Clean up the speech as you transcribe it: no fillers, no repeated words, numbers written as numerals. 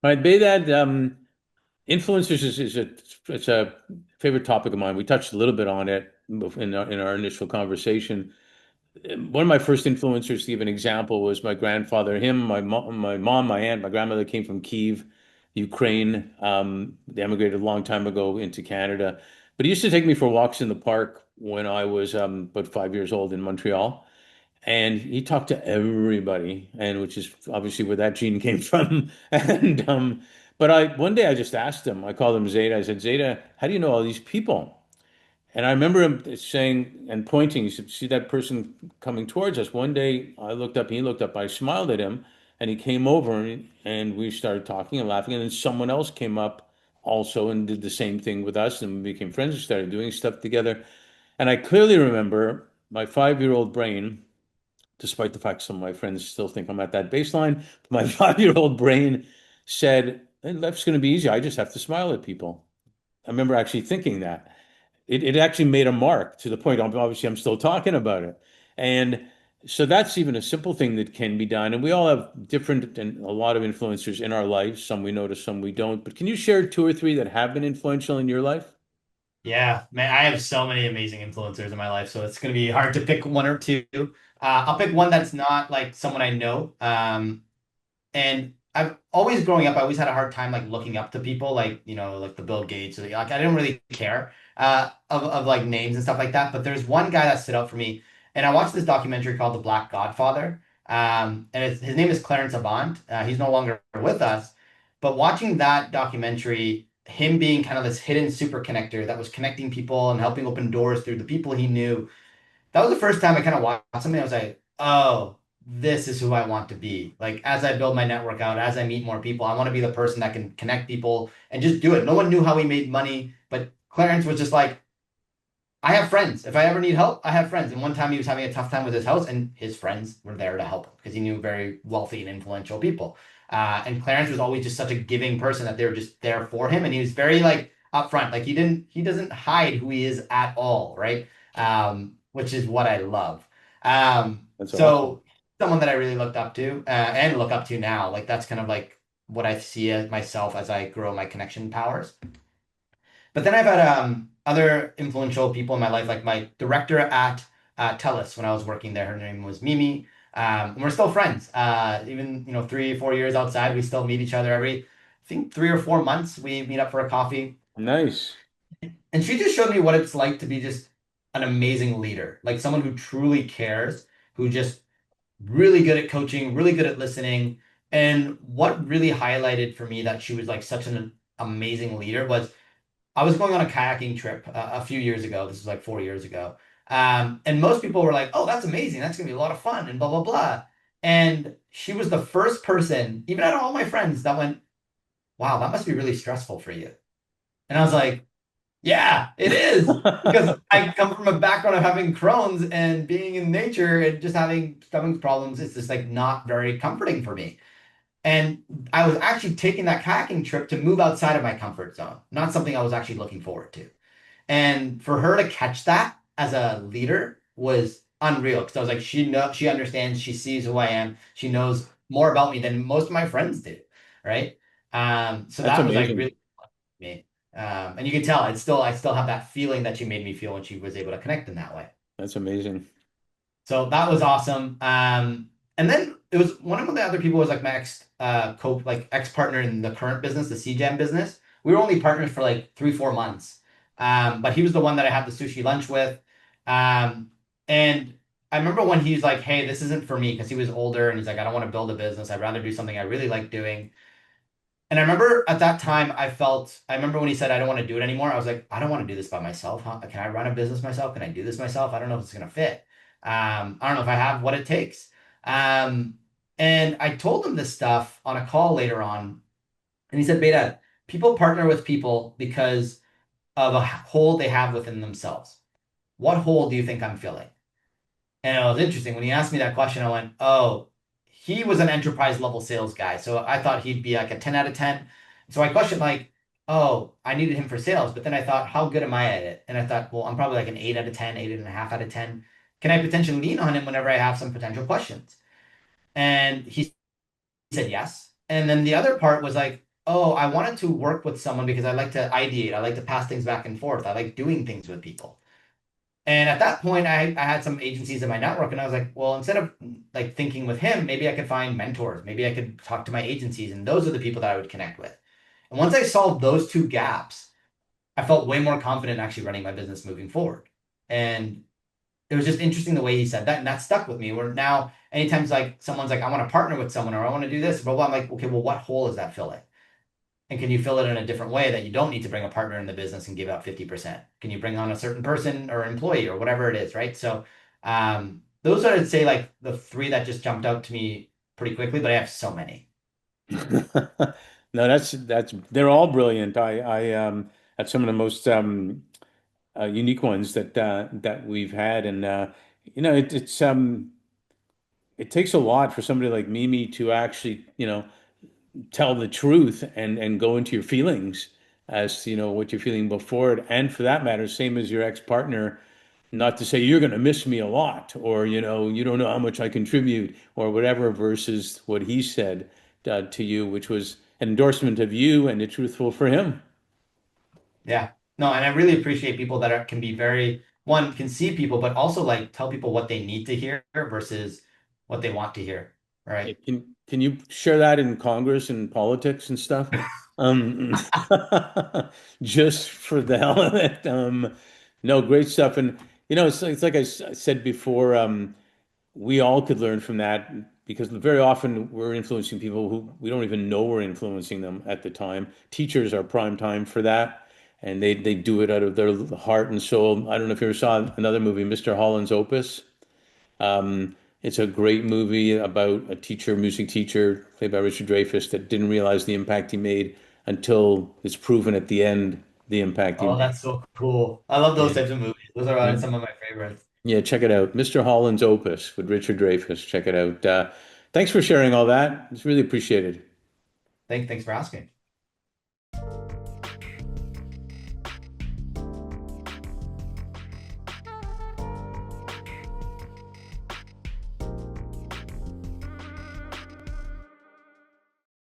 All right, Behdad, influencers it's a favorite topic of mine. We touched a little bit on it in our initial conversation. One of my first influencers, to give an example, was my grandfather. Him, my mom, my aunt, my grandmother came from Kyiv, Ukraine. They emigrated a long time ago into Canada. But he used to take me for walks in the park when I was about 5 years old in Montreal. And he talked to everybody, and which is obviously where that gene came from. And but I one day I just asked him. I called him Zeta. I said, Zeta, how do you know all these people? And I remember him saying and pointing. He said, "See that person coming towards us?" One day I looked up, he looked up. I smiled at him, and he came over, and we started talking and laughing. And then someone else came up also and did the same thing with us, and we became friends. We started doing stuff together. And I clearly remember my 5-year-old brain, despite the fact some of my friends still think I'm at that baseline. My 5-year-old brain said, "Hey, life's going to be easy. I just have to smile at people." I remember actually thinking that. It actually made a mark to the point, obviously, I'm still talking about it. And so that's even a simple thing that can be done. And we all have different and a lot of influencers in our lives. Some we notice, some we don't. But can you share two or three that have been influential in your life? Yeah, man, I have so many amazing influencers in my life, so it's gonna be hard to pick one or two. I'll pick one that's not like someone I know. And I've always growing up, I always had a hard time like looking up to people like, like the Bill Gates or like I didn't really care of like names and stuff like that. But there's one guy that stood out for me, and I watched this documentary called The Black Godfather. And his name is Clarence Avant. He's no longer with us, but watching that documentary, him being kind of this hidden super connector that was connecting people and helping open doors through the people he knew, that was the first time I kind of watched something. I was like, oh, this is who I want to be. Like, as I build my network out, as I meet more people, I want to be the person that can connect people and just do it. No one knew how he made money, but Clarence was just like, I have friends. If I ever need help, I have friends. And one time he was having a tough time with his house, and his friends were there to help him because he knew very wealthy and influential people. And Clarence was always just such a giving person that they were just there for him, and he was very like upfront. Like he doesn't hide who he is at all, right? Which is what I love. That's awesome. So someone that I really looked up to and look up to now, like that's kind of like what I see as myself as I grow my connection powers. But then I've had other influential people in my life, like my director at Telus when I was working there. Her name was Mimi. And we're still friends. Even 3 or 4 years outside, we still meet each other every, I think 3 or 4 months. We meet up for a coffee, Nice. and she just showed me what it's like to be just an amazing leader, like someone who truly cares, who just really good at coaching, really good at listening. And what really highlighted for me that she was like such an amazing leader was I was going on a kayaking trip a few years ago. This was like 4 years ago. And most people were like, oh, that's amazing. That's going to be a lot of fun and blah, blah, blah. And she was the first person, even out of all my friends, that went, wow, that must be really stressful for you. And I was like, yeah, it is. Because I come from a background of having Crohn's and being in nature and just having stomach problems. It's just like not very comforting for me. And I was actually taking that kayaking trip to move outside of my comfort zone, not something I was actually looking forward to. And for her to catch that as a leader was unreal because I was like, she understands, she sees who I am, she knows more about me than most of my friends do, right? So That's that was like amazing. really me. And you can tell I still have that feeling that she made me feel when she was able to connect in that way. That's amazing. So that was awesome. And then it was one of the other people was like my ex partner in the current business, the CGM business. We were only partners for like 3 4 months. But he was the one that I had the sushi lunch with. And I remember when he's like, "Hey, this isn't for me," because he was older and he's like, "I don't want to build a business. I'd rather do something I really like doing." And I remember at that time, I remember when he said, "I don't want to do it anymore." I was like, "I don't want to do this by myself. Huh? Can I run a business myself? Can I do this myself? I don't know if it's going to fit. I don't know if I have what it takes." Um, and I told him this stuff on a call later on. And he said, Beta, people partner with people because of a hole they have within themselves. What hole do you think I'm filling? And it was interesting. When he asked me that question, I went, oh, he was an enterprise level sales guy. So I thought he'd be like a 10 out of 10. So I questioned, like, oh, I needed him for sales. But then I thought, how good am I at it? And I thought, well, I'm probably like an 8 out of 10, 8.5 out of 10. Can I potentially lean on him whenever I have some potential questions? And he said yes. And then the other part was like, oh, I wanted to work with someone because I like to ideate, I like to pass things back and forth, I like doing things with people. And at that point, I had some agencies in my network, and I was like, well, instead of like thinking with him, maybe I could find mentors. Maybe I could talk to my agencies, and those are the people that I would connect with. And once I solved those two gaps, I felt way more confident actually running my business moving forward. And it was just interesting the way he said that, and that stuck with me. Where now, anytime like someone's like, I want to partner with someone or I want to do this, blah blah, I'm like, okay, well, what hole is that filling? And can you fill it in a different way that you don't need to bring a partner in the business and give out 50%? Can you bring on a certain person or employee or whatever it is, right? So those are, I'd say, like the three that just jumped out to me pretty quickly, but I have so many. No, that's they're all brilliant. That's some of the most unique ones that we've had, and it takes a lot for somebody like Mimi to actually tell the truth and go into your feelings as to what you're feeling before it, and for that matter, same as your ex-partner, not to say you're going to miss me a lot, or you don't know how much I contribute or whatever, versus what he said to you, which was an endorsement of you and it's truthful for him. Yeah. No, and I really appreciate people that can be very, one, can see people, but also like tell people what they need to hear versus what they want to hear. Yeah, Right. can you share that in Congress and politics and stuff? Um, just for the hell of it. No, great stuff. And it's like I said before, we all could learn from that because very often we're influencing people who we don't even know we're influencing them at the time. Teachers are prime time for that, and they do it out of their heart and soul. I don't know if you ever saw another movie, Mr. Holland's Opus. It's a great movie about a teacher, music teacher, played by Richard Dreyfuss, that didn't realize the impact he made until it's proven at the end the impact he Oh, made. that's so cool. I love those Yeah. types of movies. Those are Yeah. some of my favorites. Yeah, check it out. Mr. Holland's Opus with Richard Dreyfuss. Check it out. Thanks for sharing all that. It's really appreciated. Thanks for asking.